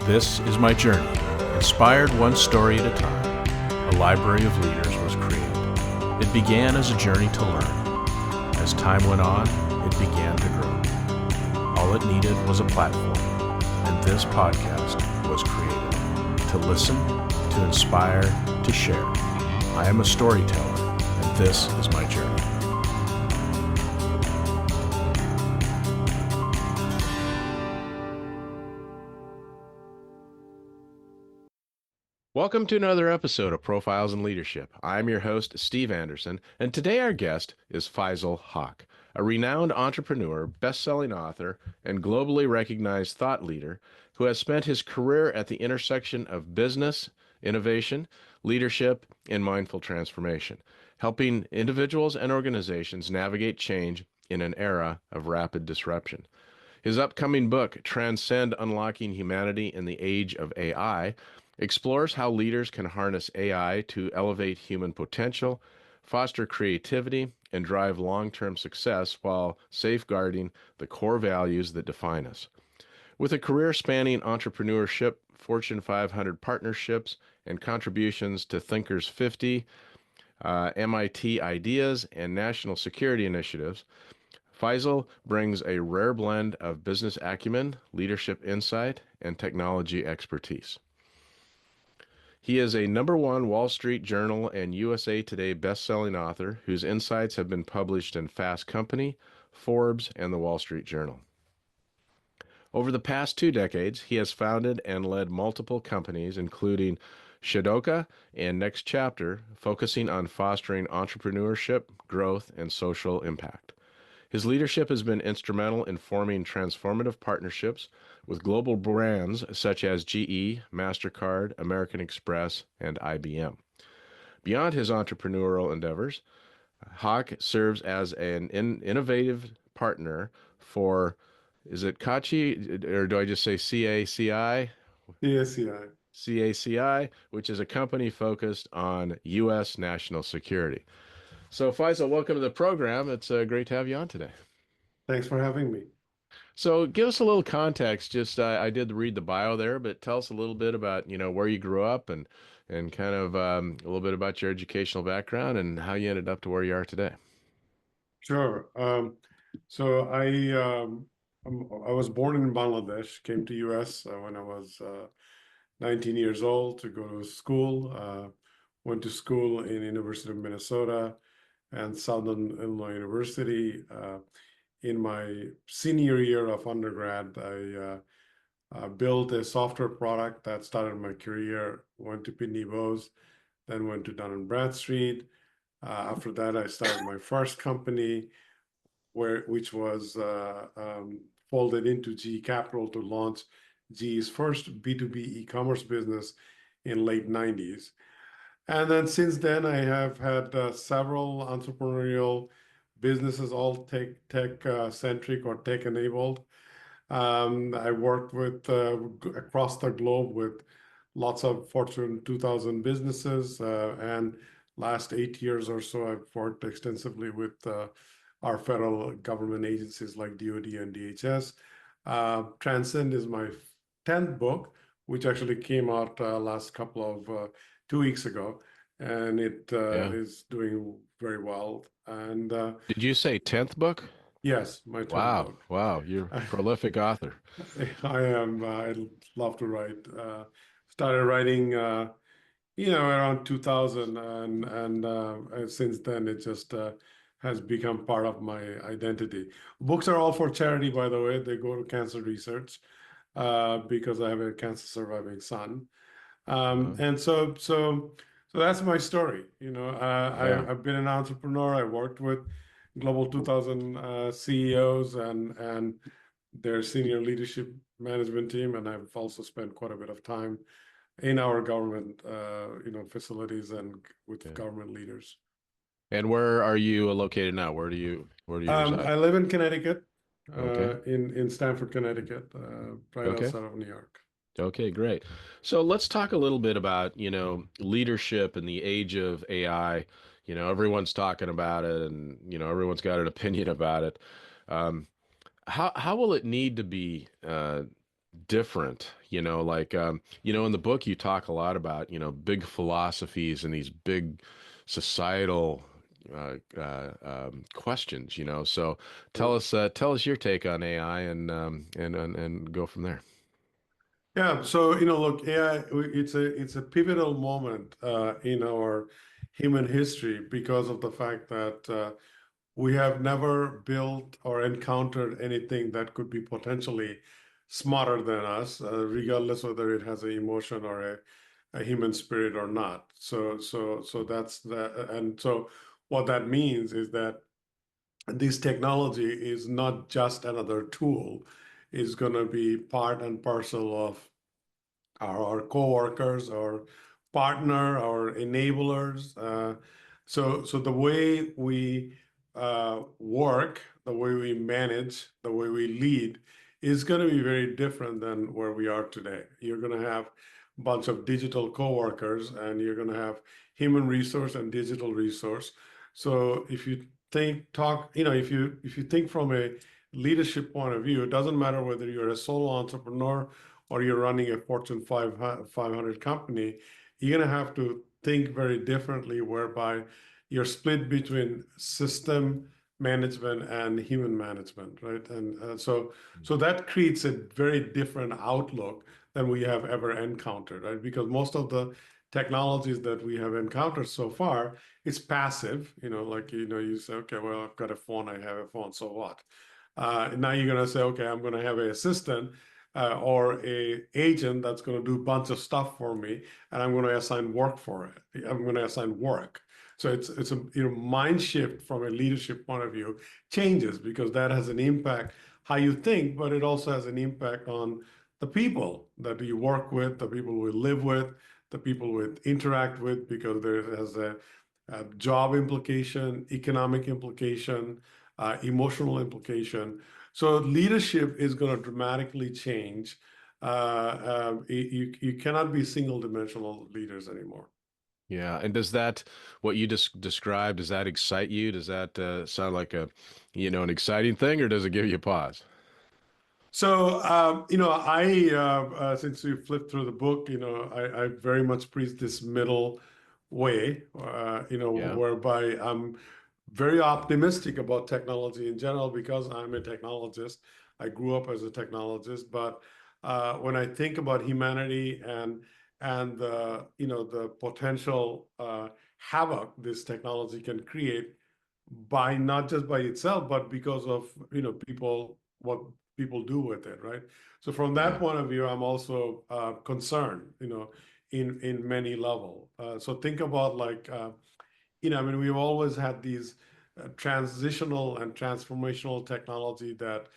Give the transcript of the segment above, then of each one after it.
This is my journey. Inspired one story at a time, a library of leaders was created. It began as a journey to learn. As time went on, it began to grow. All it needed was a platform, and this podcast was created to listen, to inspire, to share. I am a storyteller, and this is my journey. Welcome to another episode of Profiles in Leadership. I'm your host, Steve Anderson, and today our guest is Faisal Hoque, a renowned entrepreneur, best-selling author, and globally recognized thought leader who has spent his career at the intersection of business, innovation, leadership, and mindful transformation, helping individuals and organizations navigate change in an era of rapid disruption. His upcoming book, TRANSCEND: Unlocking Humanity in the Age of AI, explores how leaders can harness AI to elevate human potential, foster creativity, and drive long-term success while safeguarding the core values that define us. With a career spanning entrepreneurship, Fortune 500 partnerships, and contributions to Thinkers 50, MIT Ideas, and national security initiatives, Faisal brings a rare blend of business acumen, leadership insight, and technology expertise. He is a #1 Wall Street Journal and USA Today best-selling author whose insights have been published in Fast Company, Forbes, and the Wall Street Journal. Over the past 2 decades, he has founded and led multiple companies, including SHADOKA and NextChapter, focusing on fostering entrepreneurship, growth, and social impact. His leadership has been instrumental in forming transformative partnerships with global brands such as GE, MasterCard, American Express, and IBM. Beyond his entrepreneurial endeavors, Hoque serves as an innovative partner for, is it CACI, or do I just say CACI? CACI. CACI, which is a company focused on U.S. national security. So Faisal, welcome to the program. It's great to have you on today. Thanks for having me. So give us a little context. Just I did read the bio there, but tell us a little bit about where you grew up and kind of a little bit about your educational background and how you ended up to where you are today. Sure. So I was born in Bangladesh, came to US when I was 19 years old to go to school. Went to school in University of Minnesota and Southern Illinois University. In my senior year of undergrad, I built a software product that started my career, went to Pitney Bowes, then went to Dun& Bradstreet. After that, I started my first company, which was folded into GE Capital to launch GE's first B2B e-commerce business in late 90s. And then since then, I have had several entrepreneurial businesses, all tech-centric or tech-enabled. I worked with across the globe with lots of Fortune 2000 businesses, and last 8 years or so, I've worked extensively with our federal government agencies like DoD and DHS. Transcend is my 10th book, which actually came out last couple of 2 weeks ago, and it is doing very well. And did you say 10th book? Yes, my 10th book. Wow, you're a prolific author. I am. I love to write. Started writing, around 2000, and since then it just has become part of my identity. Books are all for charity, by the way. They go to cancer research because I have a cancer surviving son, and so that's my story. I've been an entrepreneur. I worked with Global 2000 CEOs and their senior leadership management team, and I've also spent quite a bit of time in our government, facilities and with government leaders. And where are you located now? Where do you reside? I live in Connecticut, in Stamford, Connecticut, right outside of New York. Okay, great. So let's talk a little bit about, leadership in the age of AI. Everyone's talking about it and, everyone's got an opinion about it. How will it need to be different, in the book you talk a lot about, big philosophies and these big societal questions, so tell us your take on AI and go from there. Yeah, so look, AI, it's a pivotal moment in our human history because of the fact that we have never built or encountered anything that could be potentially smarter than us, regardless whether it has an emotion or a human spirit or not. So that's the, and so what that means is that this technology is not just another tool, it's going to be part and parcel of our coworkers, our partner, our enablers. So the way we work, the way we manage, the way we lead is going to be very different than where we are today. You're going to have a bunch of digital coworkers, and you're going to have human resource and digital resource. So if you if you think from a leadership point of view, it doesn't matter whether you're a solo entrepreneur or you're running a Fortune 500 company, you're going to have to think very differently, whereby you're split between system management and human management, right? And so that creates a very different outlook than we have ever encountered, right? Because most of the technologies that we have encountered so far, it's passive, like, you say, okay, well, I've got a phone, I have a phone, so what? Now you're going to say, okay, I'm going to have an assistant or a agent that's going to do a bunch of stuff for me, and I'm going to assign work for it. I'm going to assign work. So it's a mind shift from a leadership point of view changes, because that has an impact how you think, but it also has an impact on the people that you work with, the people we live with, the people we interact with, because there has a job implication, economic implication, emotional implication. So leadership is going to dramatically change. You cannot be single dimensional leaders anymore. Yeah, and does that what you just described, does that excite you? Does that sound like an exciting thing, or does it give you pause? So, since you flipped through the book, I very much preach this middle way, Yeah. whereby I'm very optimistic about technology in general because I'm a technologist. I grew up as a technologist, but when I think about humanity and the potential havoc this technology can create, by not just by itself, but because of people, what people do with it, right? So from that Yeah. point of view, I'm also concerned, in many level. So think about, like, I mean, we've always had these transitional and transformational technology that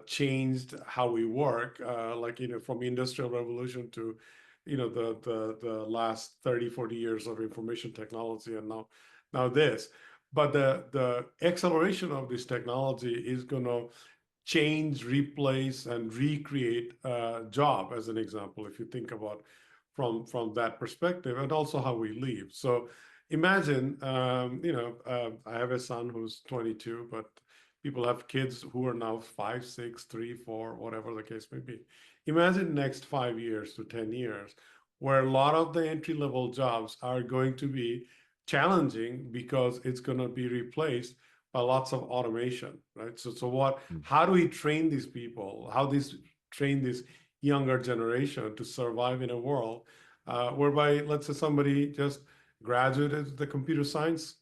changed how we work, like, from industrial revolution to, the last 30, 40 years of information technology, and now this. But the acceleration of this technology is going to change, replace, and recreate job, as an example, if you think about from that perspective, and also how we live. So imagine, I have a son who's 22, but people have kids who are now 5, 6, 3, 4, whatever the case may be. Imagine next 5 years to 10 years, where a lot of the entry level jobs are going to be challenging because it's going to be replaced by lots of automation, right? Mm. how do we train these people? Train this younger generation to survive in a world whereby, let's say, somebody just graduated the computer science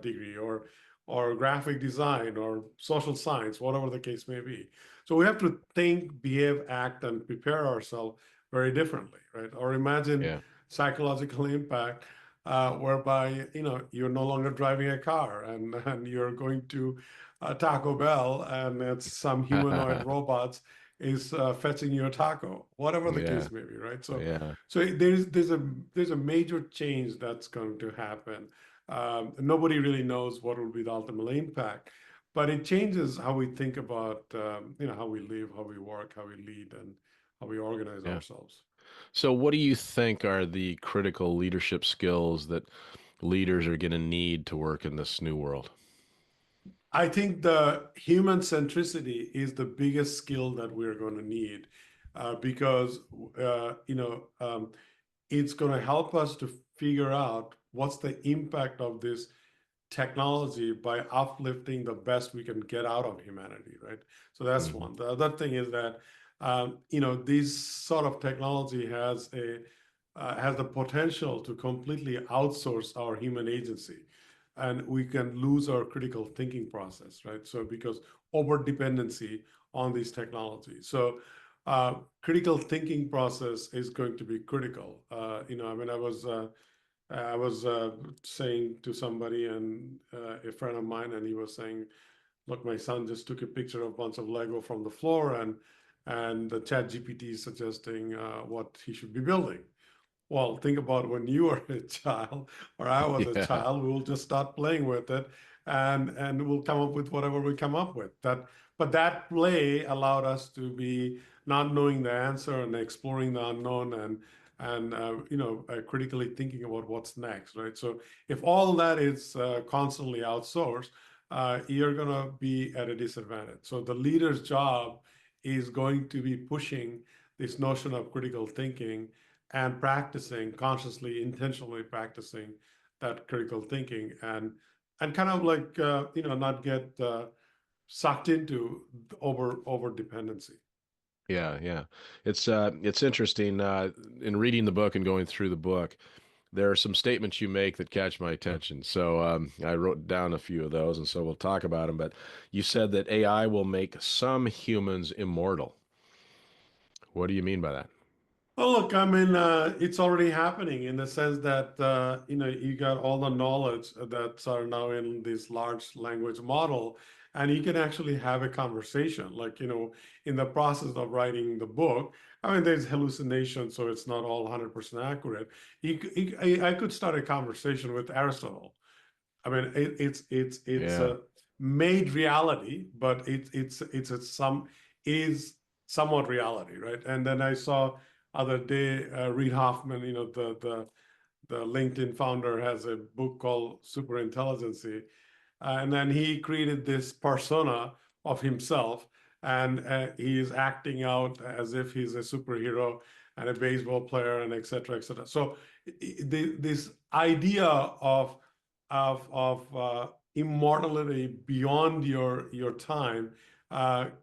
degree, or graphic design, or social science, whatever the case may be. So we have to think, behave, act, and prepare ourselves very differently, right? Or imagine Yeah. psychological impact, whereby you're no longer driving a car, and you're going to Taco Bell, and it's some humanoid robots is fetching your taco, whatever the Yeah. case may be, right? So Yeah. so there's a major change that's going to happen. Nobody really knows what will be the ultimate impact, but it changes how we think about how we live, how we work, how we lead, and how we organize Yeah. ourselves. So what do you think are the critical leadership skills that leaders are going to need to work in this new world? I think the human centricity is the biggest skill that we're going to need. because it's going to help us to figure out what's the impact of this technology by uplifting the best we can get out of humanity, right? So that's Hmm. one. The other thing is that this sort of technology has the potential to completely outsource our human agency, and we can lose our critical thinking process, right? So because over dependency on these technologies, so critical thinking process is going to be critical. I mean, I was saying to somebody and a friend of mine, and he was saying, "Look, my son just took a picture of a bunch of Lego from the floor, and the Chat GPT is suggesting what he should be building." Well, think about when you were a child or I was a Yeah. child, we'll just start playing with it and we'll come up with whatever we come up with. But that play allowed us to be not knowing the answer and exploring the unknown and critically thinking about what's next, right? So if all that is constantly outsourced, you're gonna be at a disadvantage. So the leader's job is going to be pushing this notion of critical thinking and practicing consciously, intentionally practicing that critical thinking and kind of like not get sucked into over dependency. Yeah, yeah. It's interesting in reading the book and going through the book. There are some statements you make that catch my attention. So I wrote down a few of those, and so we'll talk about them. But you said that AI will make some humans immortal. What do you mean by that? Well, look, I mean, it's already happening in the sense that you got all the knowledge that are now in this large language model, and you can actually have a conversation. Like, in the process of writing the book, I mean, there's hallucination, so it's not all 100% accurate. I could start a conversation with Aristotle. I mean, it's Yeah, a made reality, but it's a some is somewhat reality, right? And then I saw other day Reid Hoffman, the LinkedIn founder, has a book called Super Intelligency, and then he created this persona of himself, and he is acting out as if he's a superhero and a baseball player, and et cetera, et cetera. So this idea of immortality beyond your time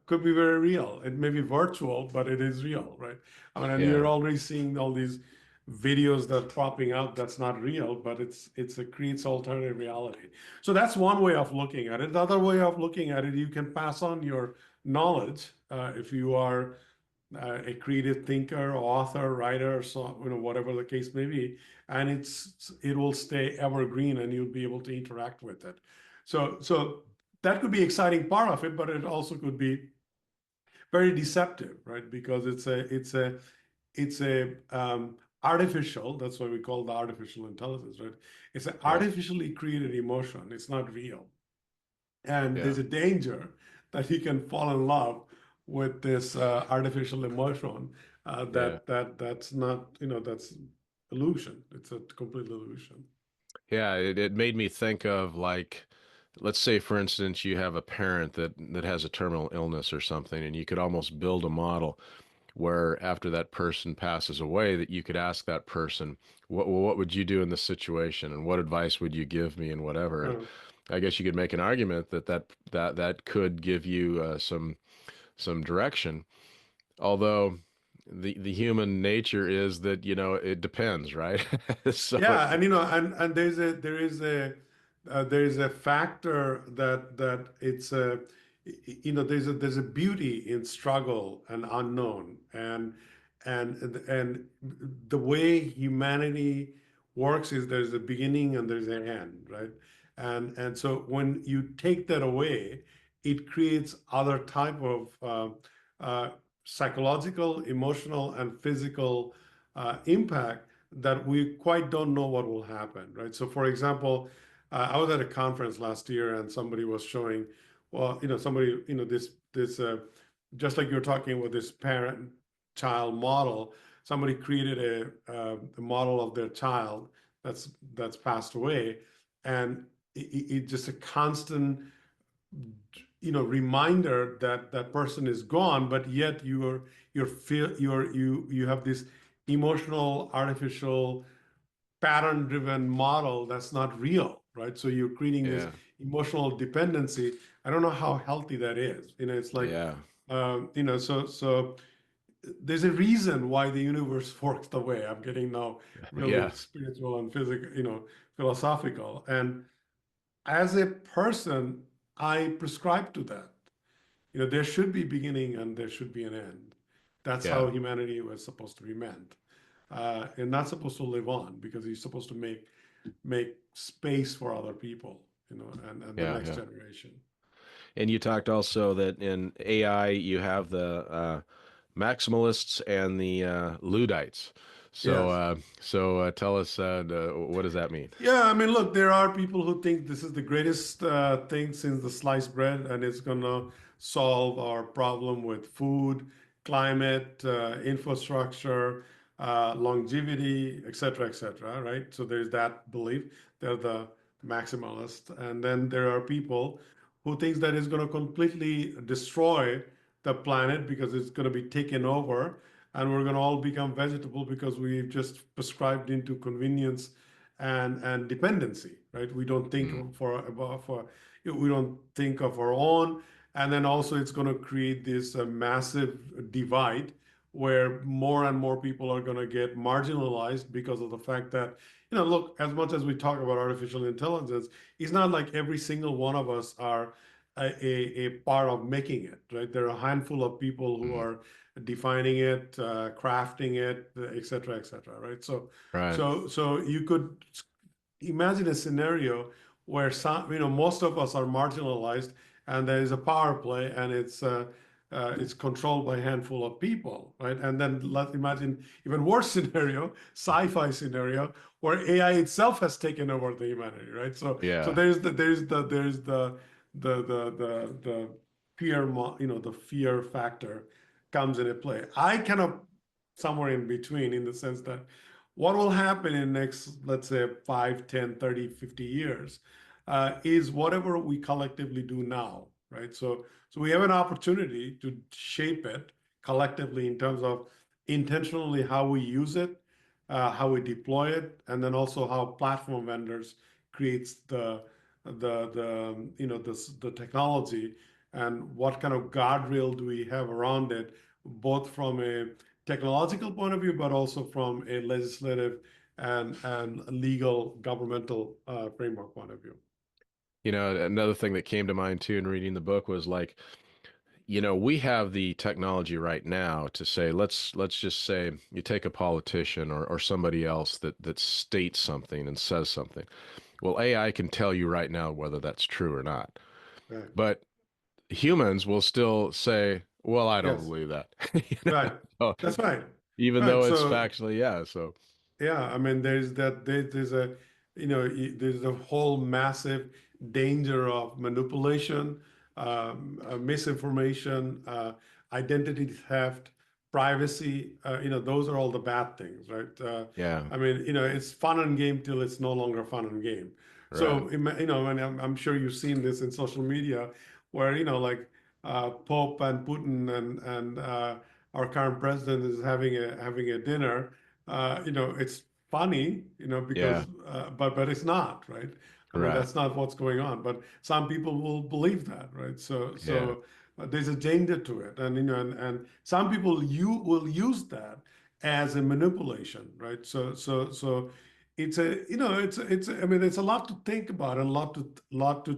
could be very real. It may be virtual, but it is real, right? I mean, and you're yeah, already seeing all these videos that are popping out that's not real, but it creates alternative reality. So that's one way of looking at it. The other way of looking at it, you can pass on your knowledge if you are a creative thinker, author, writer, so whatever the case may be, and it will stay evergreen, and you'll be able to interact with it. So that could be exciting part of it, but it also could be very deceptive, right? Because it's a artificial. That's why we call the artificial intelligence, right? It's an yeah, artificially created emotion. It's not real, and yeah, there's a danger that he can fall in love with this artificial emotion yeah. that's not that's illusion. It's a complete illusion. Yeah, it made me think of like, let's say for instance, you have a parent that has a terminal illness or something, and you could almost build a model where after that person passes away, that you could ask that person, what would you do in this situation, and what advice would you give me, and whatever. And Uh, I guess you could make an argument that could give you some direction. Although the human nature is that it depends, right? So Yeah, and and there is a factor that it's a there's a beauty in struggle and unknown and the way humanity works is there's a beginning and there's an end, right? And so when you take that away, it creates other type of uh, psychological, emotional, and physical impact that we quite don't know what will happen, right? So, for example, I was at a conference last year, and somebody was showing, well, somebody, just like you're talking with this parent-child model, somebody created a model of their child that's passed away, and it just a constant reminder that that person is gone, but yet you're feel you have this emotional, artificial, pattern-driven model that's not real, right? So you're creating this Yeah. emotional dependency. I don't know how healthy that is. It's like, Yeah. so there's a reason why the universe works the way. I'm getting now really Yeah. spiritual and physical, philosophical. And as a person, I prescribe to that. There should be beginning and there should be an end. That's Yeah. how humanity was supposed to be meant. And not supposed to live on because you're supposed to make space for other people, and the Yeah. next Yeah. generation. And you talked also that in AI you have the maximalists and the Luddites. So, Yes. tell us, what does that mean? Yeah, I mean, look, there are people who think this is the greatest thing since the sliced bread, and it's gonna solve our problem with food, climate, infrastructure, longevity, et cetera, right? So there's that belief. They're the maximalists. And then there are people who thinks that it's gonna completely destroy the planet because it's gonna be taken over, and we're gonna all become vegetable because we've just prescribed into convenience and dependency, right? We don't think Mm. for we don't think of our own, and then also it's going to create this massive divide where more and more people are going to get marginalized because of the fact that look, as much as we talk about artificial intelligence, it's not like every single one of us are a part of making it, right? There are a handful of people who Mm. are defining it, crafting it, et cetera, right? So Right. so you could imagine a scenario where most of us are marginalized, and there is a power play, and it's controlled by a handful of people, right? And then let's imagine even worse scenario, sci-fi scenario, where AI itself has taken over the humanity, right? So Yeah. there's the fear, the fear factor comes into play. I kind of somewhere in between, in the sense that what will happen in next, let's say, 5, 10, 30, 50 years is whatever we collectively do now, right? So we have an opportunity to shape it collectively in terms of intentionally how we use it, how we deploy it, and then also how platform vendors creates the technology, and what kind of guardrail do we have around it, both from a technological point of view, but also from a legislative and legal governmental framework point of view. Another thing that came to mind too in reading the book was like, we have the technology right now to say, let's just say you take a politician or somebody else that states something and says something. Well, AI can tell you right now whether that's true or not. Right. But humans will still say, well, I don't Yes. believe that. Right. So, That's right. even Right. though it's So factually, yeah. So, yeah, I mean, there's a, there's a whole massive danger of manipulation, misinformation, identity theft, privacy. Those are all the bad things, right? yeah, I mean, it's fun and game till it's no longer fun and game. right. So, and I'm sure you've seen this in social media, where like Pope and Putin and our current president is having a dinner. It's funny, Yeah, because but it's not, right? I mean, right. that's not what's going on. But some people will believe that, right? So Yeah. so there's a danger to it, and and some people you will use that as a manipulation, right? So it's I mean, it's a lot to think about and a lot to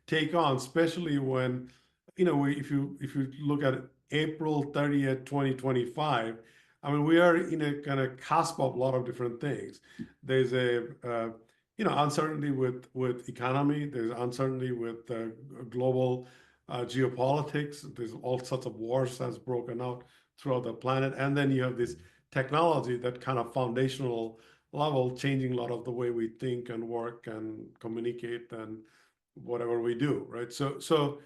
take on, especially when if you look at April 30th, 2025. I mean, we are in a kind of cusp of a lot of different things. There's a uncertainty with economy. There's uncertainty with global geopolitics. There's all sorts of wars that's broken out throughout the planet, and then you have this technology that kind of foundational level changing a lot of the way we think and work and communicate and whatever we do, right? So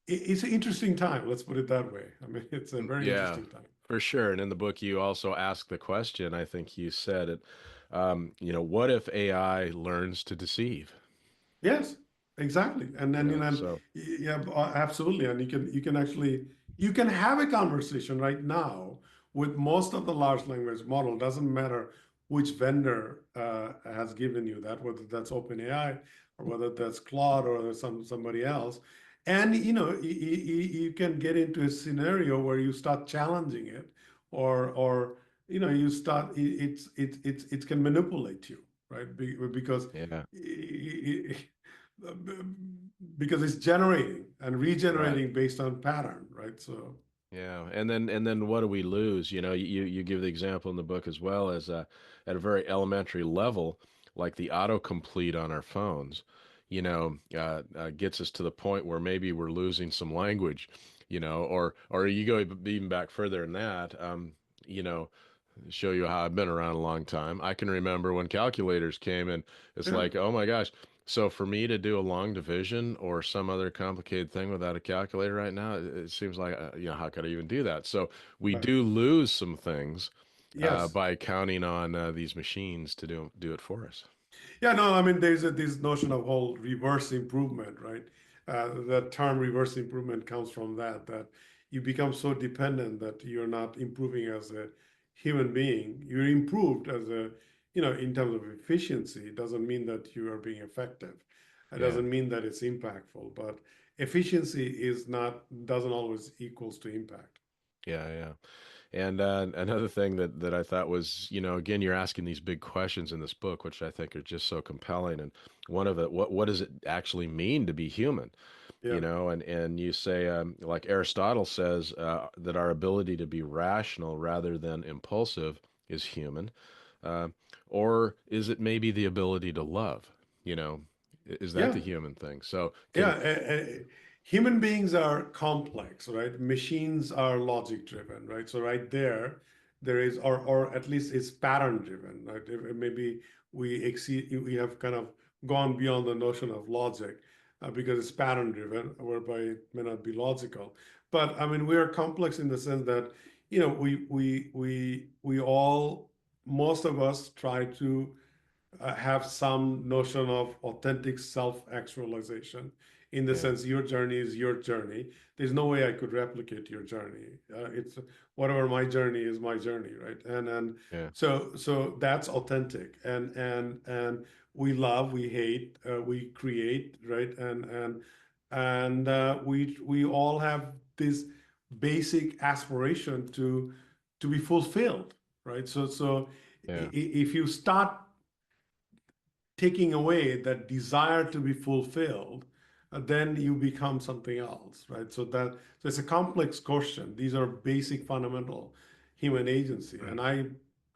it's an interesting time. Let's put it that way. I mean, it's a very Yeah, interesting time. for sure. And in the book, you also ask the question, I think you said it, what if AI learns to deceive? Yes, Exactly. And you then, know. So yeah, absolutely. And you can actually, you can have a conversation right now with most of the large language model. Doesn't matter which vendor has given you that, whether that's OpenAI or whether that's Claude or somebody else. And, you can get into a scenario where you start challenging it, or, you start, it can manipulate you, right? Because yeah, because it's generating and right. regenerating based on pattern, right? So Yeah, and then what do we lose? You give the example in the book as well as at a very elementary level, like the autocomplete on our phones, gets us to the point where maybe we're losing some language, or you go even back further than that. You know, show you how I've been around a long time. I can remember when calculators came and it's yeah, like, oh my gosh. So for me to do a long division or some other complicated thing without a calculator right now, it seems like, how could I even do that? So we right. do lose some things Yes. by counting on these machines to do it for us. Yeah, no, I mean, there's this notion of whole reverse improvement, right? The term reverse improvement comes from that you become so dependent that you're not improving as a human being. You're improved as in terms of efficiency. It doesn't mean that you are being effective. It Yeah, doesn't mean that it's impactful, but efficiency doesn't always equals to impact. yeah, yeah. And another thing that I thought was, again, you're asking these big questions in this book, which I think are just so compelling. And one of it, what does it actually mean to be human? Yeah, And you say, like Aristotle says, that our ability to be rational rather than impulsive is human. Uh, or is it maybe the ability to love? You know, is that yeah. the human thing? So Yeah, can, human beings are complex, right? Machines are logic driven, right? So right there is, or at least it's pattern driven, right? Maybe we have kind of gone beyond the notion of logic because it's pattern driven, whereby it may not be logical. But I mean, we are complex in the sense that, we all, most of us try to have some notion of authentic self-actualization in the yeah, sense your journey is your journey. There's no way I could replicate your journey. It's whatever my journey is my journey, right? And yeah, so that's authentic. And we love, we hate, we create, right? And we all have this basic aspiration to be fulfilled, right? So yeah, if you start taking away that desire to be fulfilled, then you become something else, right? So it's a complex question. These are basic fundamental human agency, and right.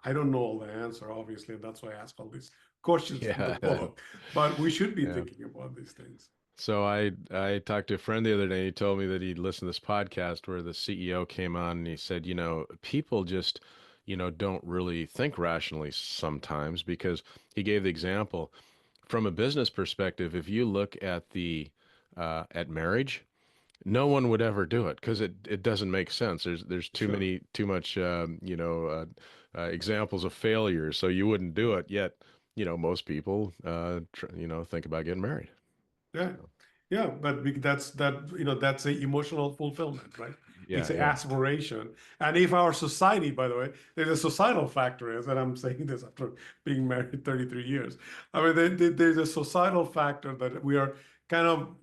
I don't know all the answer, obviously, and that's why I ask all these questions in the Yeah, book. But we should be yeah. thinking about these things. So I talked to a friend the other day. He told me that he'd listened to this podcast where the CEO came on and he said, people just, don't really think rationally sometimes because he gave the example from a business perspective. If you look at the at marriage, no one would ever do it because it doesn't make sense. There's Sure. too much examples of failures, so you wouldn't do it. Yet, most people think about getting married. Yeah. So, Yeah, but that's a emotional fulfillment, right? It's yeah, an yeah. aspiration. And if our society, by the way, there's a societal factor is, and I'm saying this after being married 33 years. I mean, there's a societal factor that we are kind of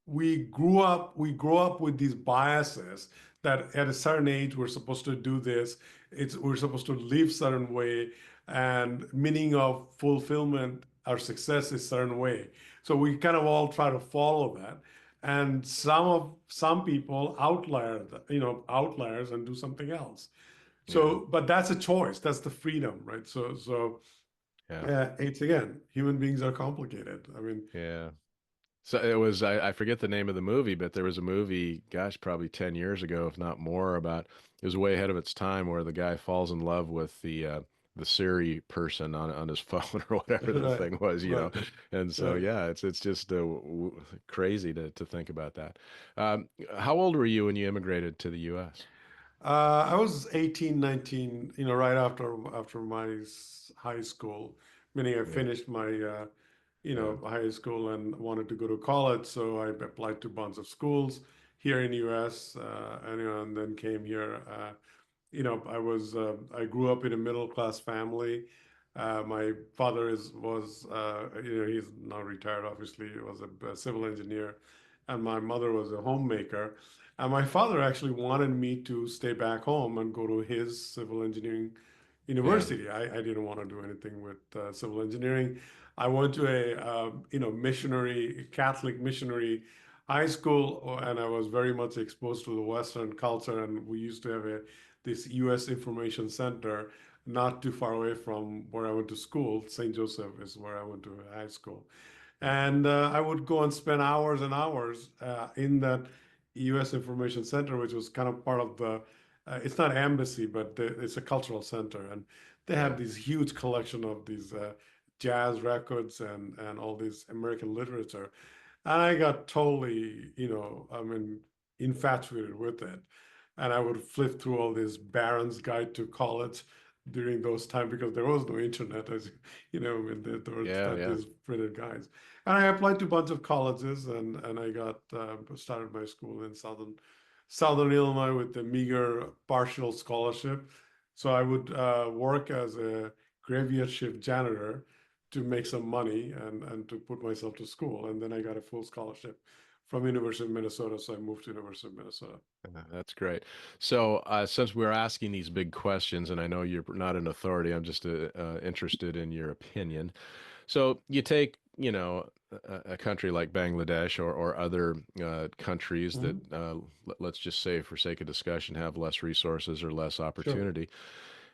we grow up with these biases that at a certain age we're supposed to do this. We're supposed to live certain way, and meaning of fulfillment or success is certain way. So we kind of all try to follow that. And some people outliers and do something else. Yeah, But that's a choice. That's the freedom, right? yeah, It's again, human beings are complicated. I mean, yeah. So it was, I forget the name of the movie, but there was a movie, gosh, probably 10 years ago, if not more, about it was way ahead of its time where the guy falls in love with the Siri person on his phone or whatever the right, thing was, right, And so right. yeah, it's just crazy to think about that. How old were you when you immigrated to the US? I was 18, 19, right after my high school, meaning I Yeah. finished my Yeah. high school and wanted to go to college. So I applied to a bunch of schools here in US, and then came here. I grew up in a middle class family. My father he's now retired, obviously. He was a civil engineer, and my mother was a homemaker. And my father actually wanted me to stay back home and go to his civil engineering Yeah. university. I didn't want to do anything with civil engineering. I went to a Catholic missionary high school, and I was very much exposed to the Western culture. And we used to have this U.S. Information Center not too far away from where I went to school. St. Joseph is where I went to high school. And I would go and spend hours and hours in that U.S. Information Center, which was kind of part of it's not embassy, but it's a cultural center. And they Yeah. have this huge collection of these jazz records and all this American literature. And I got totally, infatuated with it. And I would flip through all this Barron's Guide to College during those times because there was no internet, as when there were Yeah. Yeah. these printed guides. And I applied to a bunch of colleges, and I got started my school in Southern Illinois with a meager partial scholarship. So I would work as a graveyard shift janitor to make some money and to put myself to school. And then I got a full scholarship from University of Minnesota, so I moved to University of Minnesota. That's great. So, since we're asking these big questions, and I know you're not an authority, I'm just interested in your opinion. So, you take, a country like Bangladesh or other countries that, Mhm. let's just say, for sake of discussion, have less resources or less Sure. opportunity.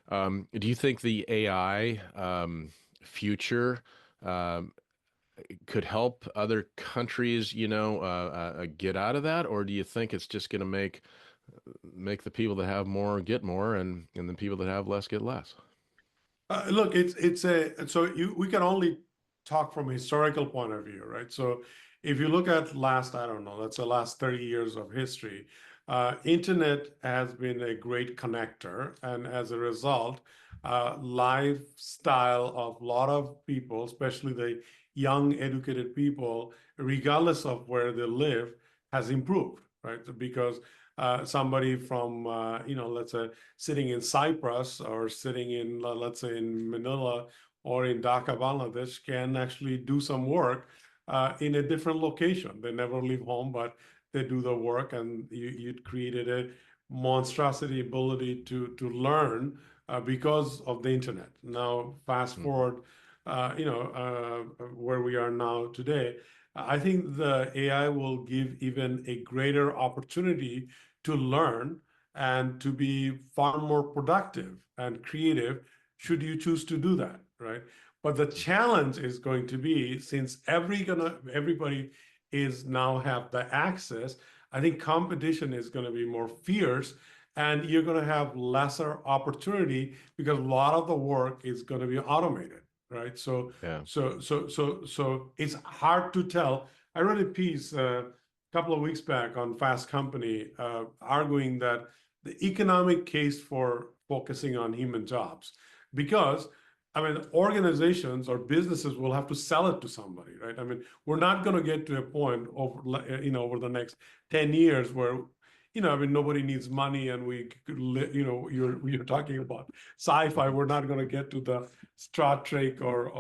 Do you think the AI future um, could help other countries, get out of that, or do you think it's just going to make the people that have more get more, and the people that have less get less? Look, it's a so we can only talk from a historical point of view, right? So if you look at last, I don't know, that's the last 30 years of history, internet has been a great connector, and as a result, lifestyle of a lot of people, especially the young educated people, regardless of where they live, has improved, right? Because somebody from let's say sitting in Cyprus or sitting in, let's say, in Manila or in Dhaka, Bangladesh, can actually do some work in a different location. They never leave home, but they do the work, and you created a monstrosity ability to learn because of the internet. Now, fast Hmm. forward, where we are now today. I think the AI will give even a greater opportunity to learn and to be far more productive and creative should you choose to do that, right? But the challenge is going to be, since everybody is now have the access, I think competition is going to be more fierce, and you're going to have lesser opportunity because a lot of the work is going to be automated, right? So Yeah. it's hard to tell. I read a piece couple of weeks back on Fast Company, arguing that the economic case for focusing on human jobs, because I mean, organizations or businesses will have to sell it to somebody, right? I mean, we're not going to get to a point over the next 10 years where, I mean, nobody needs money and we could, you're talking about sci-fi. We're not going to get to the Star Trek or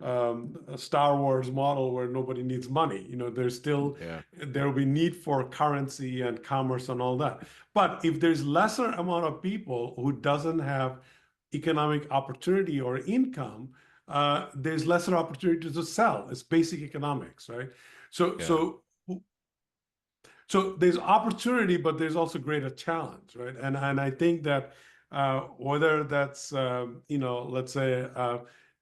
the Star Wars model where nobody needs money. There's still Yeah. there will be need for currency and commerce and all that. But if there's lesser amount of people who doesn't have economic opportunity or income, there's lesser opportunity to sell. It's basic economics, right? So Yeah. so so there's opportunity, but there's also greater challenge, right? And I think that whether that's let's say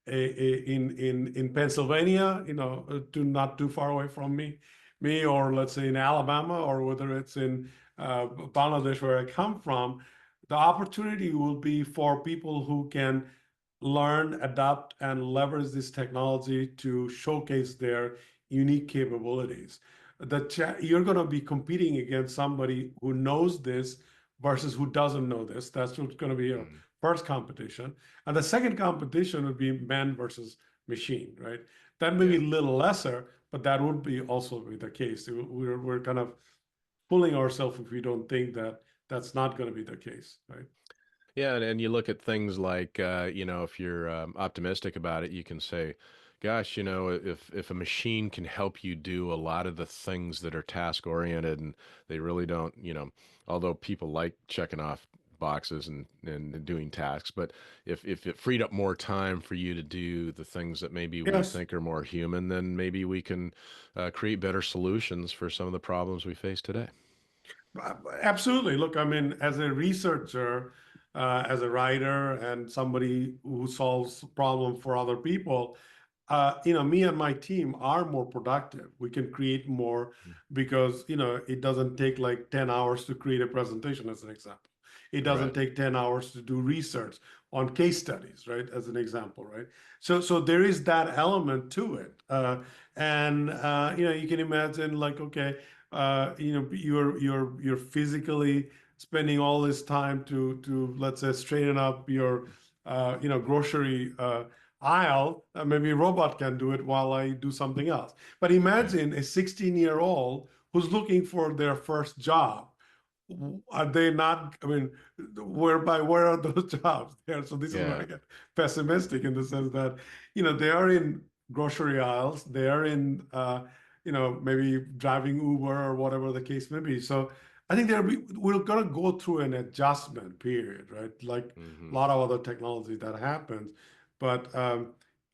in Pennsylvania, to not too far away from me, or let's say in Alabama, or whether it's in Bangladesh where I come from, the opportunity will be for people who can learn, adapt, and leverage this technology to showcase their unique capabilities. You're going to be competing against somebody who knows this versus who doesn't know this. That's what's going to be a Mm. first competition. And the second competition would be man versus machine, right? That may be Yeah. a little lesser, but that would be also be the case. We're kind of fooling ourselves if we don't think that that's not going to be the case, right? Yeah, and you look at things like, if you're optimistic about it, you can say, gosh, if a machine can help you do a lot of the things that are task oriented and they really don't, although people like checking off boxes and doing tasks, but if it freed up more time for you to do the things that maybe we Yes, think are more human, then maybe we can create better solutions for some of the problems we face today. absolutely. Look, I mean, as a researcher, as a writer, and somebody who solves problem for other people, me and my team are more productive. We can create more because, it doesn't take like 10 hours to create a presentation, as an example. It doesn't Right. take 10 hours to do research on case studies, right? As an example, right? So there is that element to it. You can imagine like, okay, you're physically spending all this time to let's say straighten up your grocery aisle. Maybe a robot can do it while I do something else. But Yeah. imagine a 16-year-old who's looking for their first job. Are they not? I mean, where are those jobs there? So this is where I Yeah. get pessimistic in the sense that, they are in grocery aisles, they are in maybe driving Uber or whatever the case may be. So I think we're gonna go through an adjustment period, right? Like a Hmm. lot of other technology that happens, but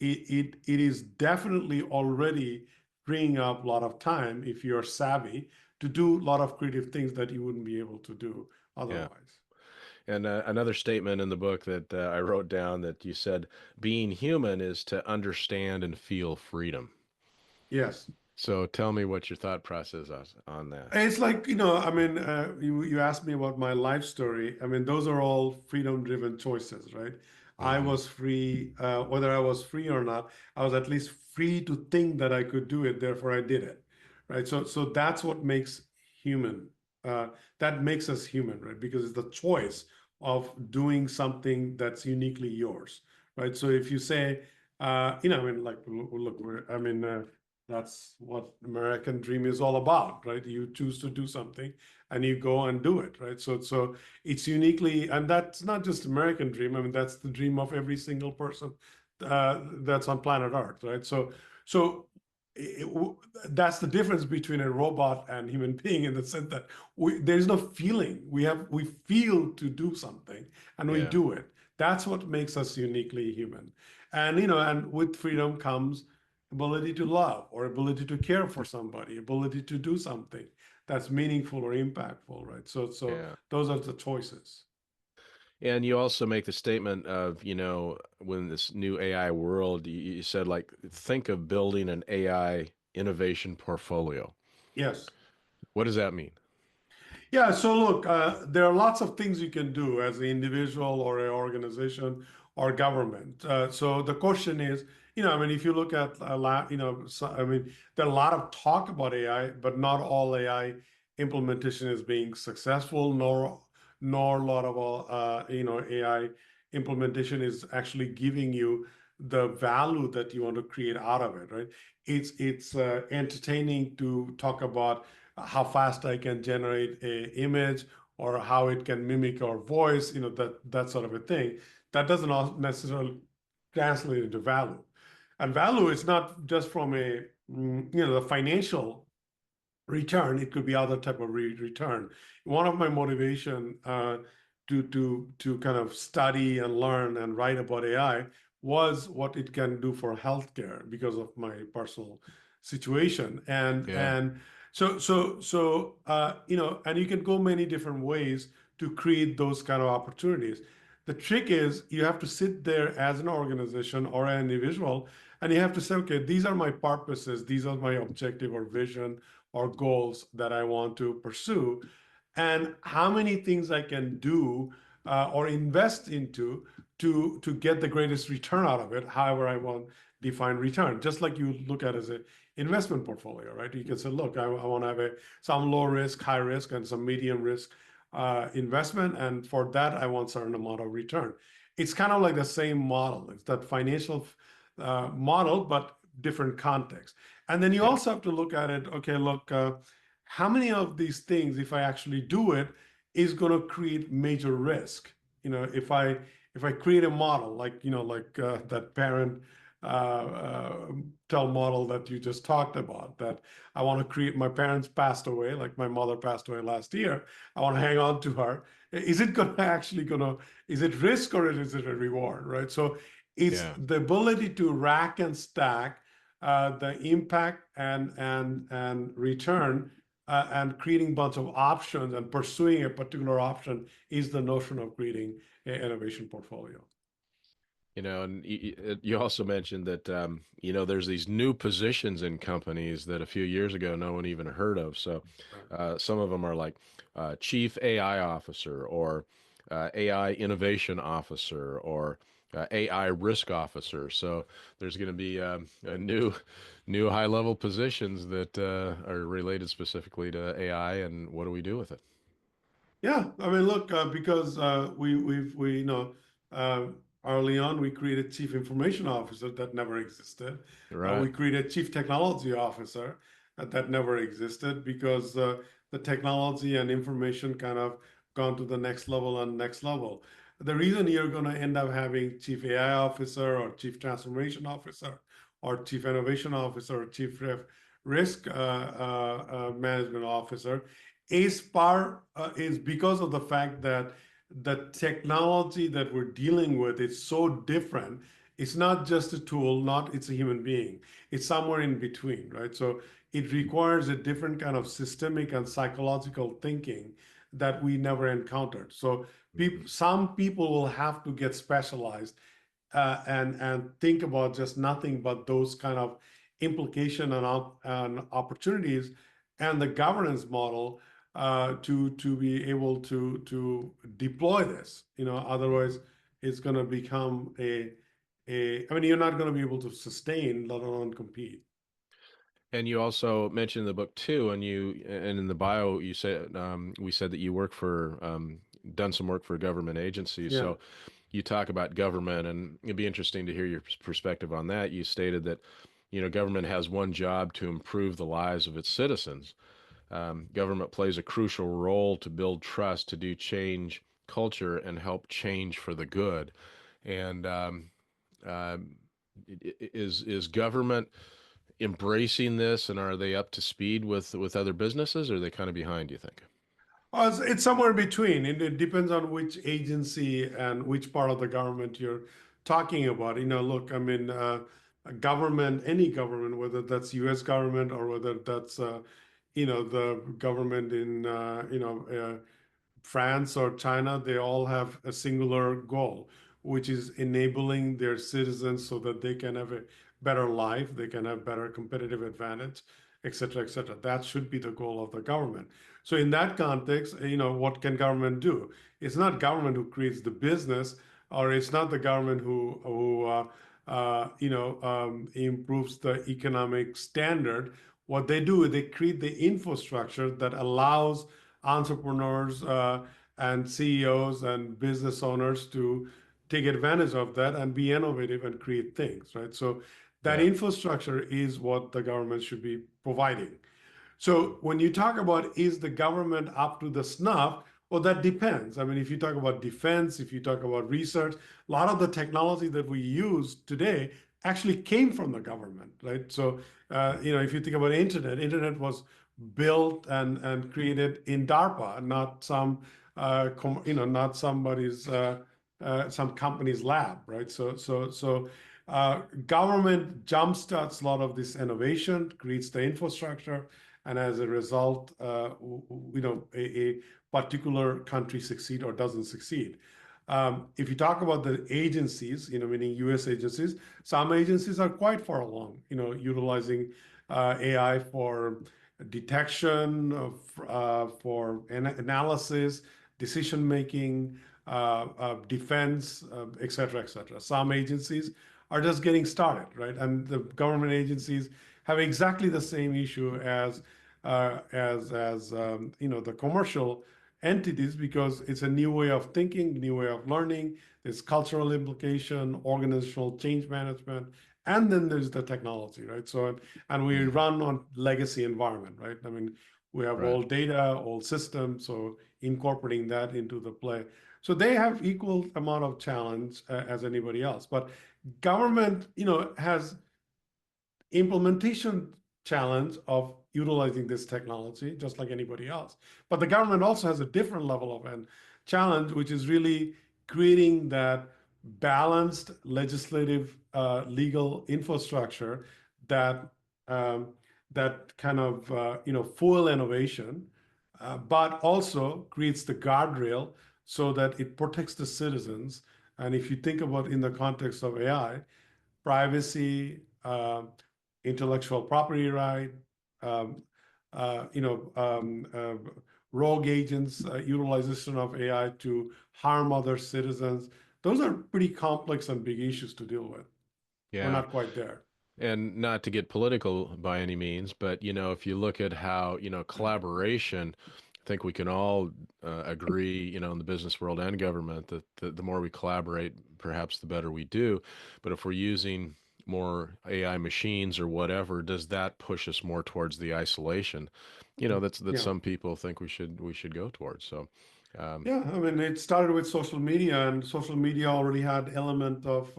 it is definitely already freeing up a lot of time if you're savvy to do a lot of creative things that you wouldn't be able to do Yeah. otherwise. And another statement in the book that I wrote down that you said, being human is to understand and feel freedom. Yes. So tell me what your thought process is on that. It's like, I mean, you asked me about my life story. I mean, those are all freedom-driven choices, right? I Hmm. was free, whether I was free or not, I was at least free to think that I could do it, therefore I did it, right? So that's what makes human. Uh, that makes us human, right? Because it's the choice of doing something that's uniquely yours, right? So if you say, I mean, like, look, that's what American dream is all about, right? You choose to do something and you go and do it, right? So it's uniquely, and that's not just American dream. I mean, that's the dream of every single person that's on planet Earth, right? So it, that's the difference between a robot and human being in the sense that there's no feeling. We feel to do something and we Yeah. do it. That's what makes us uniquely human. And and with freedom comes ability to love or ability to care for somebody, ability to do something that's meaningful or impactful, right? So Yeah. those are the choices. And you also make the statement of, when this new AI world, you said, like, think of building an AI innovation portfolio. Yes. What does that mean? Yeah, so look, there are lots of things you can do as an individual or an organization or government. So the question is, I mean, if you look at a lot, I mean, there are a lot of talk about AI, but not all AI implementation is being successful, nor a lot of AI implementation is actually giving you the value that you want to create out of it, right? It's entertaining to talk about how fast I can generate a image or how it can mimic our voice, that sort of a thing. That doesn't necessarily translate into value. And value is not just from the financial return. It could be other type of return. One of my motivation to kind of study and learn and write about AI was what it can do for healthcare because of my personal situation. And Yeah. and and you can go many different ways to create those kind of opportunities. The trick is you have to sit there as an organization or an individual and you have to say, okay, these are my purposes, these are my objective or vision or goals that I want to pursue, and how many things I can do or invest into to get the greatest return out of it, however I want define return. Just like you look at it as an investment portfolio, right? You can say, look, I want to have some low risk, high risk, and some medium risk investment, and for that, I want certain amount of return. It's kind of like the same model. It's that financial model, but different context. And then you Yeah. also have to look at it. Okay, look, how many of these things, if I actually do it, is going to create major risk? If I create a model like that parent tell model that you just talked about, that I want to create, my parents passed away, like my mother passed away last year. I want to hang on to her. Is it going to actually going to, is it risk or is it a reward, right? So it's Yeah. the ability to rack and stack the impact and return, and creating a bunch of options and pursuing a particular option is the notion of creating an innovation portfolio. And you also mentioned that, there's these new positions in companies that a few years ago no one even heard of. So Right. some of them are like Chief AI Officer or AI Innovation Officer or AI Risk Officer. So there's going to be a new high-level positions that are related specifically to AI, and what do we do with it? Yeah, I mean, look, because we uh, early on we created chief information officer that never existed. Right. We created chief technology officer that never existed because the technology and information kind of gone to the next level and next level. The reason you're going to end up having chief AI officer or chief transformation officer or chief innovation officer or chief risk management officer is because of the fact that the technology that we're dealing with is so different. It's not just a tool, not it's a human being. It's somewhere in between, right? So it requires a different kind of systemic and psychological thinking that we never encountered. So Mhm. some people will have to get specialized and think about just nothing but those kind of implication and opportunities and the governance model to be able to deploy this. Otherwise it's going to become I mean, you're not going to be able to sustain, let alone compete. And you also mentioned in the book too, and in the bio you said we said that you work for done some work for government agencies. Yeah. So you talk about government, and it'd be interesting to hear your perspective on that. You stated that government has one job to improve the lives of its citizens. Government plays a crucial role to build trust, to do change culture, and help change for the good. And um, is government embracing this, and are they up to speed with other businesses, or are they kind of behind, you think? It's somewhere between. It depends on which agency and which part of the government you're talking about. Look, I mean, a government, any government, whether that's U.S. government or whether that's, the government in, France or China, they all have a singular goal, which is enabling their citizens so that they can have a better life, they can have better competitive advantage, et cetera, et cetera. That should be the goal of the government. So in that context, what can government do? It's not government who creates the business, or it's not the government who improves the economic standard. What they do is they create the infrastructure that allows entrepreneurs and CEOs and business owners to take advantage of that and be innovative and create things, right? So that Yeah. infrastructure is what the government should be providing. So when you talk about is the government up to the snuff, well, that depends. I mean, if you talk about defense, if you talk about research, a lot of the technology that we use today actually came from the government, right? So, if you think about internet was built and created in DARPA, not not some company's lab, right? Government jumpstarts a lot of this innovation, creates the infrastructure, and as a result, a particular country succeed or doesn't succeed. If you talk about the agencies, meaning U.S. agencies, some agencies are quite far along, utilizing AI for detection, for analysis, decision making, defense, et cetera, et cetera. Some agencies are just getting started, right? And the government agencies have exactly the same issue as the commercial entities because it's a new way of thinking, new way of learning. There's cultural implication, organizational change management, and then there's the technology, right? So, and we Hmm. run on legacy environment, right? I mean, we have Right. old data, old systems, so incorporating that into the play. So they have equal amount of challenge as anybody else. But government, has implementation challenge of utilizing this technology, just like anybody else. But the government also has a different level of an challenge, which is really creating that balanced legislative legal infrastructure that um, that kind of fuel innovation, but also creates the guardrail so that it protects the citizens. And if you think about in the context of AI, privacy, intellectual property right, um, uh, you know, um, uh, rogue agents, utilization of AI to harm other citizens. Those are pretty complex and big issues to deal with. We're Yeah. not quite there. And not to get political by any means, but if you look at how, collaboration, I think we can all agree, in the business world and government that the more we collaborate, perhaps the better we do. But if we're using more AI machines or whatever, does that push us more towards the isolation? That Yeah. some people think we should go towards. So, um, Yeah, I mean, it started with social media, and social media already had element of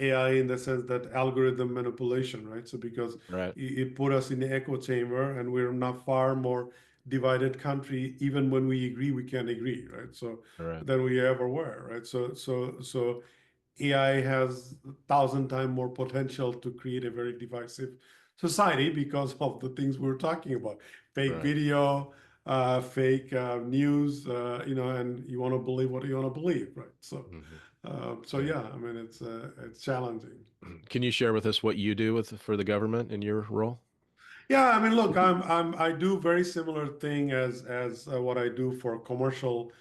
AI in the sense that algorithm manipulation, right? So because right, it put us in the echo chamber, and we're not far more divided country. Even when we agree, we can't agree, right? So right, than we ever were, right? So AI has 1,000 times more potential to create a very divisive society because of the things we're talking about: fake right. video, fake news, and you want to believe what you want to believe, right? So, Hmm. so Yeah. yeah, I mean, it's challenging. Can you share with us what you do for the government in your role? Yeah, I mean, look, I do very similar thing as what I do for commercial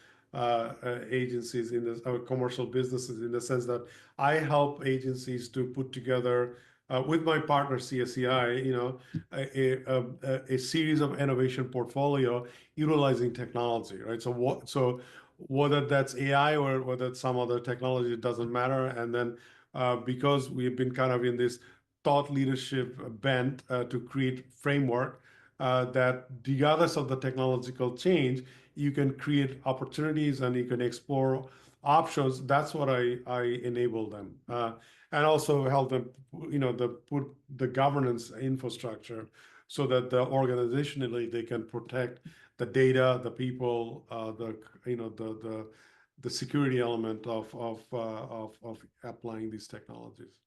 agencies in this commercial businesses in the sense that I help agencies to put together with my partner CSCI, a series of innovation portfolio utilizing technology, right? So whether that's AI or whether it's some other technology, it doesn't matter. And then because we've been kind of in this thought leadership bent to create framework that regardless of the technological change, you can create opportunities and you can explore options. That's what I enable them. And also help them, put the governance infrastructure so that the organizationally they can protect the data, the people, the security element of applying these technologies.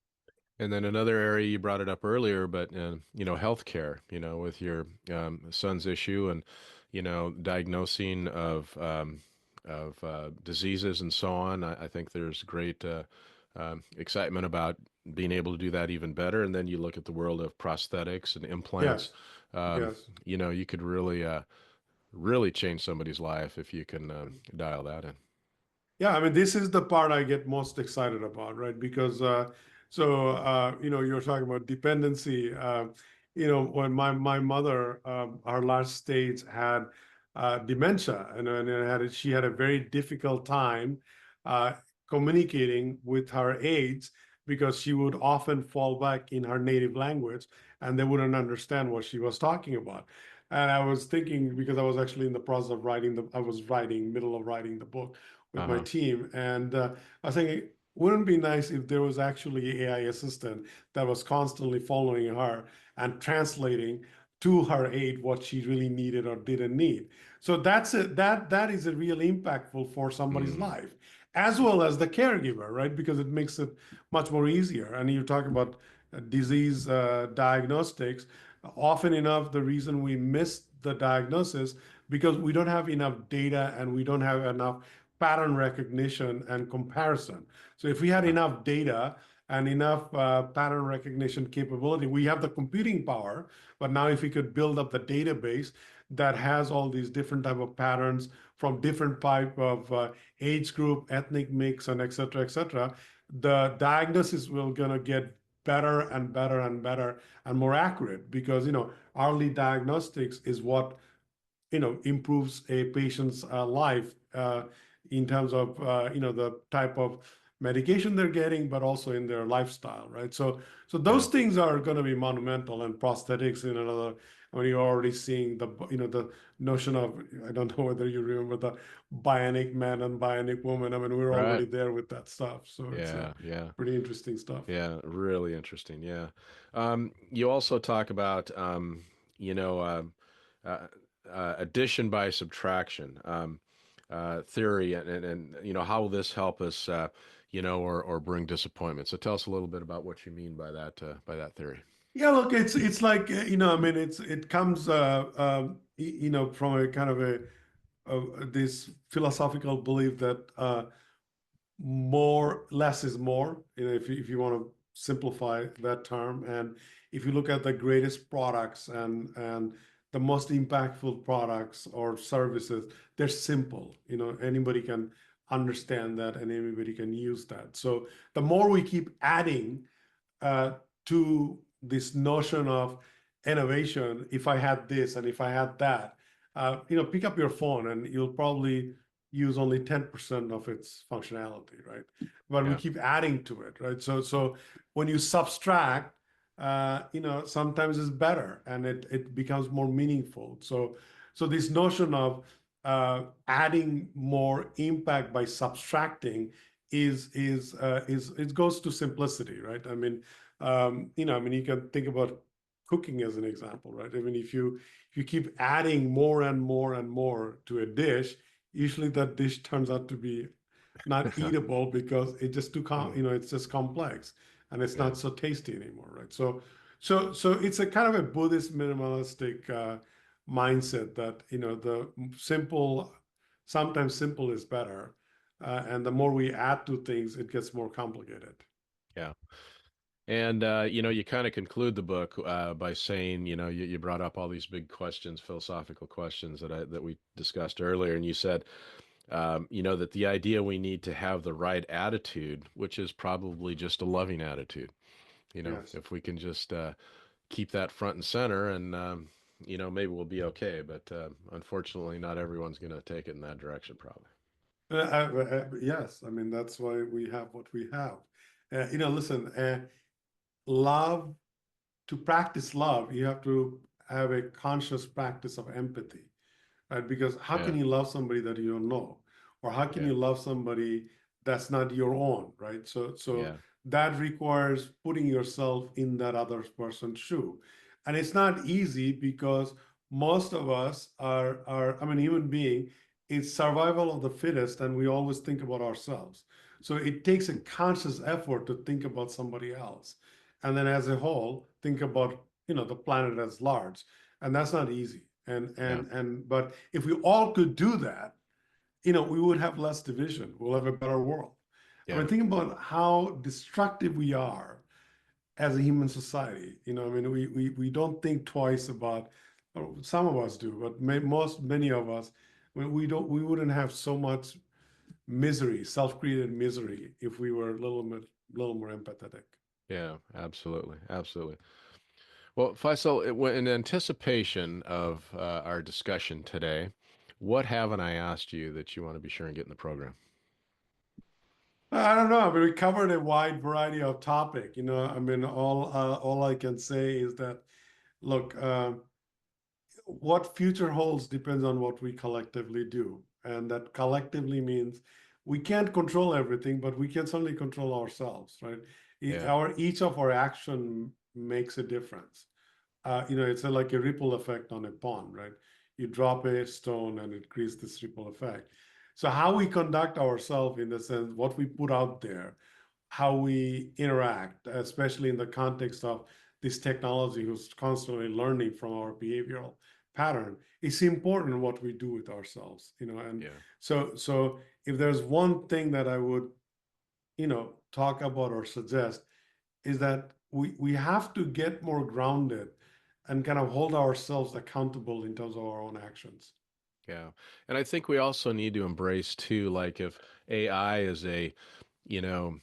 And then another area you brought it up earlier, but healthcare, with your son's issue and diagnosing of diseases and so on. I think there's great excitement about being able to do that even better. And then you look at the world of prosthetics and implants. Yes. Um, Yes. you could really change somebody's life if you can dial that in. Yeah, I mean, this is the part I get most excited about, right? Because you're talking about dependency. When my mother, her last stage had dementia, and she had a very difficult time uh, communicating with her aides because she would often fall back in her native language, and they wouldn't understand what she was talking about. And I was thinking because I was actually in the process of middle of writing the book with my Uh-huh. team. And I was thinking, wouldn't it be nice if there was actually an AI assistant that was constantly following her and translating to her aid what she really needed or didn't need. So that is a real impactful for somebody's Mm. life, as well as the caregiver, right? Because it makes it much more easier. And you talk about disease diagnostics. Often enough, the reason we miss the diagnosis because we don't have enough data and we don't have enough pattern recognition and comparison. So if we had Uh, enough data and enough pattern recognition capability, we have the computing power. But now if we could build up the database that has all these different type of patterns from different type of age group, ethnic mix, and et cetera, the diagnosis will gonna get better and better and better and more accurate because early diagnostics is what improves a patient's life in terms of the type of medication they're getting, but also in their lifestyle, right? So Yeah. those things are going to be monumental, and prosthetics in another. I mean, you're already seeing the notion of, I don't know whether you remember the bionic man and bionic woman. I mean, we're already Right. there with that stuff. So it's a Yeah. Yeah. pretty interesting stuff. Yeah. Really interesting. Yeah. You also talk about, you know, uh, addition by subtraction theory, and how will this help us, or bring disappointment. So tell us a little bit about what you mean by that theory. Yeah, look, it's like I mean, it comes from a kind of this philosophical belief that more less is more. If you want to simplify that term, and if you look at the greatest products and the most impactful products or services, they're simple. Anybody can understand that, and anybody can use that. So the more we keep adding uh, to this notion of innovation, if I had this and if I had that, pick up your phone and you'll probably use only 10% of its functionality, right? But we Yeah. keep adding to it, right? So when you subtract, sometimes it's better and it becomes more meaningful. So this notion of adding more impact by subtracting is it goes to simplicity, right? I mean, you can think about cooking as an example, right? I mean, if you keep adding more and more and more to a dish, usually that dish turns out to be not eatable because it's just Mm, it's just complex and it's yeah. not so tasty anymore, right? So it's a kind of a Buddhist minimalistic mindset that the simple, sometimes simple is better, and the more we add to things, it gets more complicated. Yeah. And you kind of conclude the book by saying, you brought up all these big questions, philosophical questions that we discussed earlier, and you said, that the idea we need to have the right attitude, which is probably just a loving attitude. Yes. If we can just keep that front and center, and maybe we'll be okay. But unfortunately, not everyone's going to take it in that direction, probably. Yes, I mean that's why we have what we have. Listen, love, to practice love, you have to have a conscious practice of empathy, right? Because how can Yeah. you love somebody that you don't know, or how can Yeah. you love somebody that's not your own, right? So Yeah. that requires putting yourself in that other person's shoe, and it's not easy because most of us are I mean, human being, it's survival of the fittest, and we always think about ourselves. So it takes a conscious effort to think about somebody else, and then as a whole, think about the planet as large, and that's not easy. Yeah. But if we all could do that, we would have less division. We'll have a better world. I Yeah. mean, think about how destructive we are as a human society. I mean, we don't think twice about, or some of us do, but many of us, we wouldn't have so much misery, self-created misery, if we were little more empathetic. Yeah. Absolutely. Absolutely. Well, Faisal, in anticipation of our discussion today, what haven't I asked you that you want to be sure and get in the program? I don't know. I mean, we covered a wide variety of topic. I mean, all I can say is that, look, what future holds depends on what we collectively do, and that collectively means we can't control everything, but we can certainly control ourselves, right? Yeah. Each of our action makes a difference. It's like a ripple effect on a pond, right? You drop a stone and it creates this ripple effect. So how we conduct ourselves, in the sense, what we put out there, how we interact, especially in the context of this technology who's constantly learning from our behavioral pattern, it's important what we do with ourselves, and Yeah. so if there's one thing that I would, talk about or suggest, is that we have to get more grounded and kind of hold ourselves accountable in terms of our own actions. Yeah. And I think we also need to embrace too, like if AI is you know,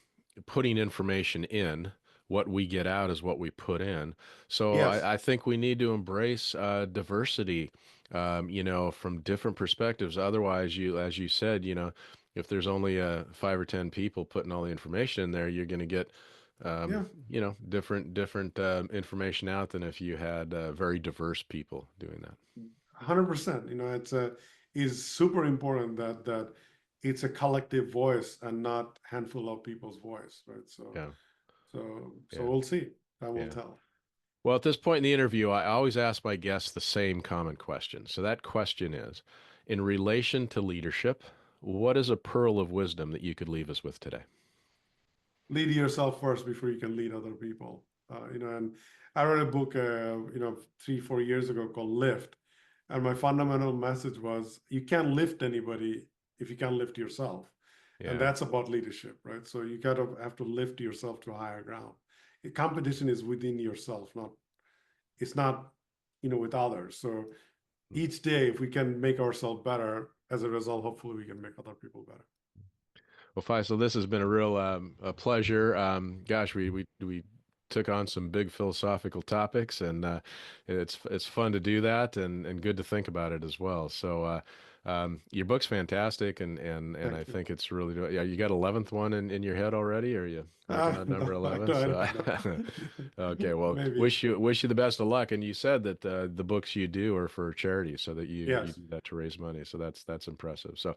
putting information in, what we get out is what we put in. So Yes. I think we need to embrace diversity, from different perspectives. Otherwise, as you said, if there's only 5 or 10 people putting all the information in there, you're going to get, Yeah. different information out than if you had very diverse people doing that. 100%. It's super important that it's a collective voice and not handful of people's voice, right? So Yeah, so yeah, we'll see. Time will yeah. tell. Well, at this point in the interview, I always ask my guests the same common question. So that question is, in relation to leadership, what is a pearl of wisdom that you could leave us with today? Lead yourself first before you can lead other people. And I read a book, 3, 4 years ago called Lift, and my fundamental message was you can't lift anybody if you can't lift yourself, and Yeah. that's about leadership, right? So you gotta have to lift yourself to a higher ground. Competition is within yourself, not it's not, with others. So each day, if we can make ourselves better, as a result, hopefully we can make other people better. Well, Faisal, this has been a real a pleasure. Gosh, we took on some big philosophical topics, and it's fun to do that, and good to think about it as well. So, your book's fantastic, and I Thank you. think it's really yeah. You got 11th one in your head already, or are you working on number No, 11? I So, don't know. okay. Well, Maybe. wish you the best of luck. And you said that the books you do are for charity, so that you Yes. do that to raise money. So that's impressive. So.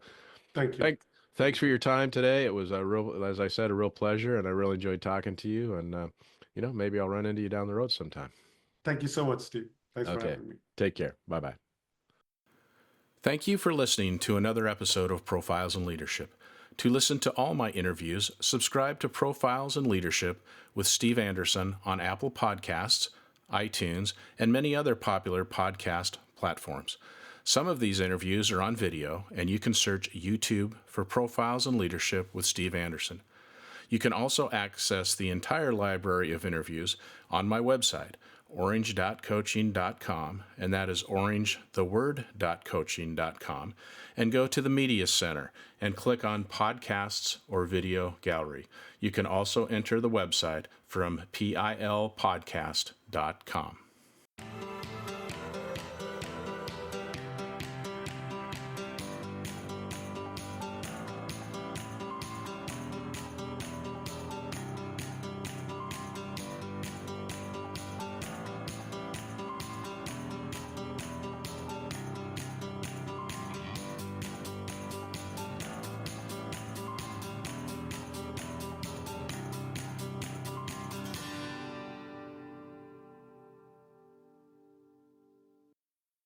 Thank you. Thank, Thank you thanks for so your much. time today. It was a real, as I said, a real pleasure, and I really enjoyed talking to you. And maybe I'll run into you down the road sometime. Thank you so much, Steve. Thanks for Okay, having me. take care. Bye bye. Thank you for listening to another episode of Profiles in Leadership. To listen to all my interviews, subscribe to Profiles in Leadership with Steve Anderson on Apple Podcasts, iTunes, and many other popular podcast platforms. Some of these interviews are on video, and you can search YouTube for Profiles in Leadership with Steve Anderson. You can also access the entire library of interviews on my website, orange.coaching.com, and that is orangetheword.coaching.com, and go to the Media Center and click on Podcasts or Video Gallery. You can also enter the website from pilpodcast.com.